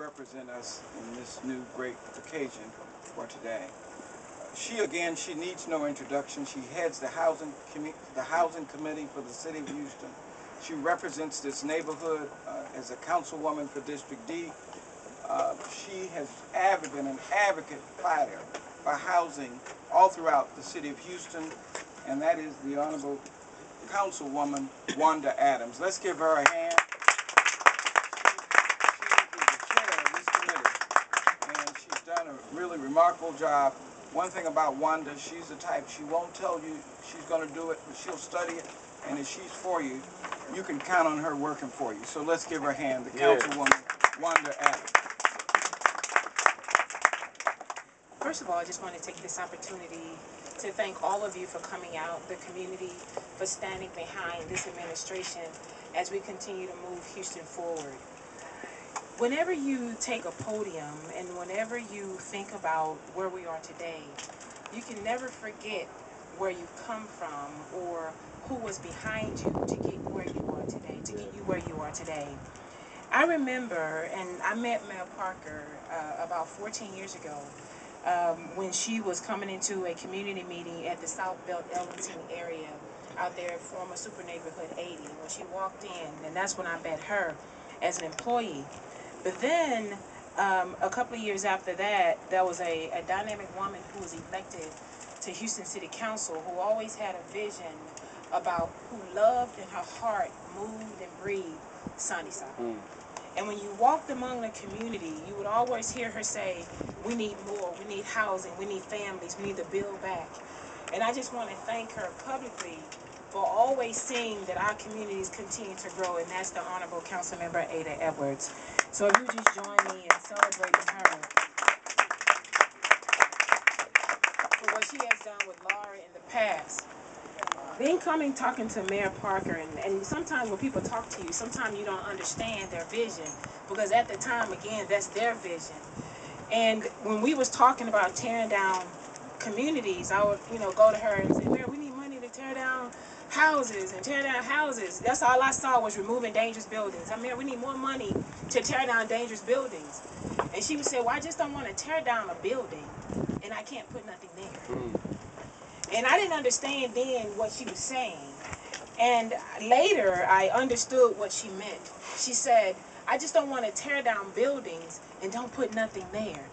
represent us in this new great occasion for today. She needs no introduction. She heads the housing committee for the city of Houston. She represents this neighborhood as a councilwoman for District D. She has been an advocate fighter for housing all throughout the city of Houston, and that is the Honorable Councilwoman Wanda Adams. Let's give her a hand. She is the chair of this committee, and she's done a really remarkable job. One thing about Wanda, she's the type, she won't tell you she's going to do it, but she'll study it, and if she's for you, you can count on her working for you. So let's give her a hand, the Councilwoman Wanda Adams. First of all, I just want to take this opportunity to thank all of you for coming out, the community for standing behind this administration as we continue to move Houston forward. Whenever you take a podium and whenever you think about where we are today, you can never forget where you come from or who was behind you to get where you are today, to get you where you are today. I remember, and I met Mayor Parker about 14 years ago when she was coming into a community meeting at the South Belt Ellington area out there, former Super Neighborhood 80. When she walked in, and that's when I met her as an employee. But then, a couple of years after that, there was a dynamic woman who was elected to Houston City Council who always had a vision about who loved and her heart moved and breathed Sunnyside. And when you walked among the community, you would always hear her say, we need more, we need housing, we need families, we need to build back. And I just want to thank her publicly for always seeing that our communities continue to grow, and that's the Honorable Councilmember Ada Edwards. So if you just join me in celebrating her for what she has done with Laura in the past. Then coming talking to Mayor Parker, and sometimes when people talk to you, sometimes you don't understand their vision, because at the time, again, that's their vision. And when we was talking about tearing down communities, I would, go to her and say, Mayor, we need money to tear down houses and tear down houses. That's all I saw was removing dangerous buildings. I mean, we need more money to tear down dangerous buildings. And she would say, well, I just don't want to tear down a building and I can't put nothing there. And I didn't understand then what she was saying. And later I understood what she meant. She said, I just don't want to tear down buildings and don't put nothing there.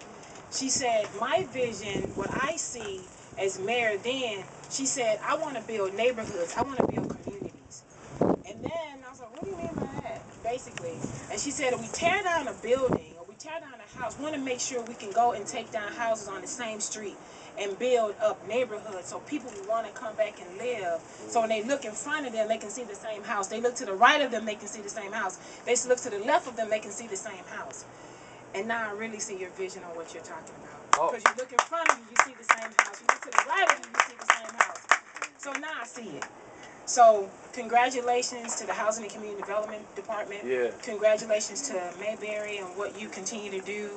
She said, my vision, what I see as mayor then, she said, I want to build neighborhoods. I want to build communities. And then I was like, what do you mean by that? Basically. And she said, if we tear down a building or we tear down a house, we want to make sure we can go and take down houses on the same street and build up neighborhoods so people will want to come back and live. So when they look in front of them, they can see the same house. They look to the right of them, they can see the same house. They look to the left of them, they can see the same house. And now I really see your vision on what you're talking about. Because you look in front of you, you see the same house. You look to the right of you, you see the same house. So now I see it. So congratulations to the Housing and Community Development Department. Yeah. Congratulations to Mayberry and what you continue to do.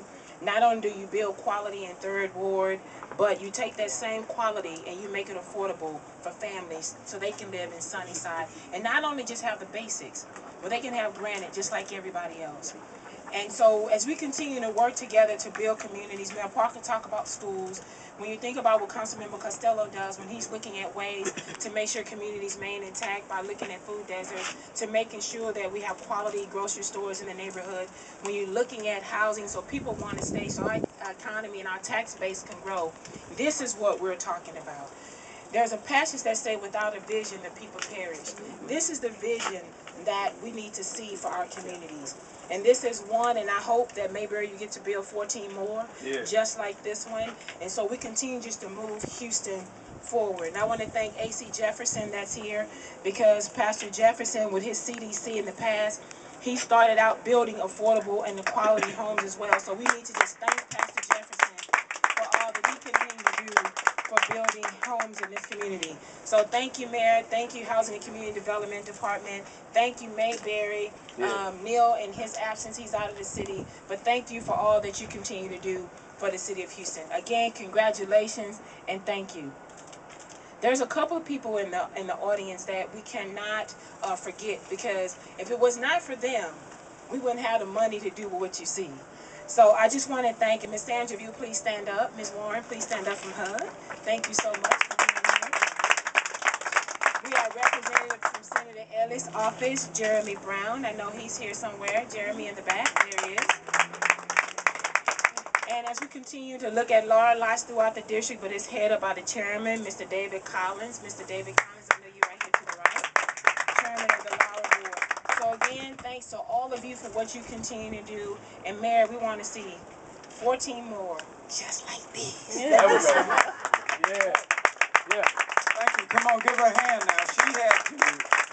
Not only do you build quality in 3rd Ward, but you take that same quality and you make it affordable for families so they can live in Sunnyside. And not only just have the basics, but they can have granite just like everybody else. And so as we continue to work together to build communities, Mayor Parker talk about schools. When you think about what Councilmember Costello does when he's looking at ways to make sure communities remain intact by looking at food deserts, to making sure that we have quality grocery stores in the neighborhood, when you're looking at housing so people want to stay, so our economy and our tax base can grow, this is what we're talking about. There's a passage that says, without a vision, the people perish. This is the vision that we need to see for our communities. And this is one, and I hope that maybe you get to build 14 more, just like this one. And so we continue just to move Houston forward. And I want to thank A.C. Jefferson that's here, because Pastor Jefferson, with his CDC in the past, he started out building affordable and quality homes as well. So we need to just thank Pastor Jefferson for all that he continues to do for building homes in this community. So thank you, Mayor. Thank you, Housing and Community Development Department. Thank you, Mayberry. Neil, in his absence, he's out of the city. But thank you for all that you continue to do for the city of Houston. Again, congratulations and thank you. There's a couple of people in the audience that we cannot forget, because if it was not for them, we wouldn't have the money to do what you see. So I just want to thank you. Ms. Sandra, if you please stand up. Ms. Warren, please stand up from HUD. Thank you so much for being here. We are representative from Senator Ellis' office, Jeremy Brown. I know he's here somewhere. Jeremy in the back. There he is. And as we continue to look at law lots throughout the district, but it's headed by the chairman, Mr. David Collins. Mr. David Collins, I know you're right here to the right. Chairman of the law board. So again, thanks to all of you for what you continue to do. And Mayor, we want to see 14 more just like these. There we go. Yeah. Yeah. Thank you. Come on, give her a hand now. She had to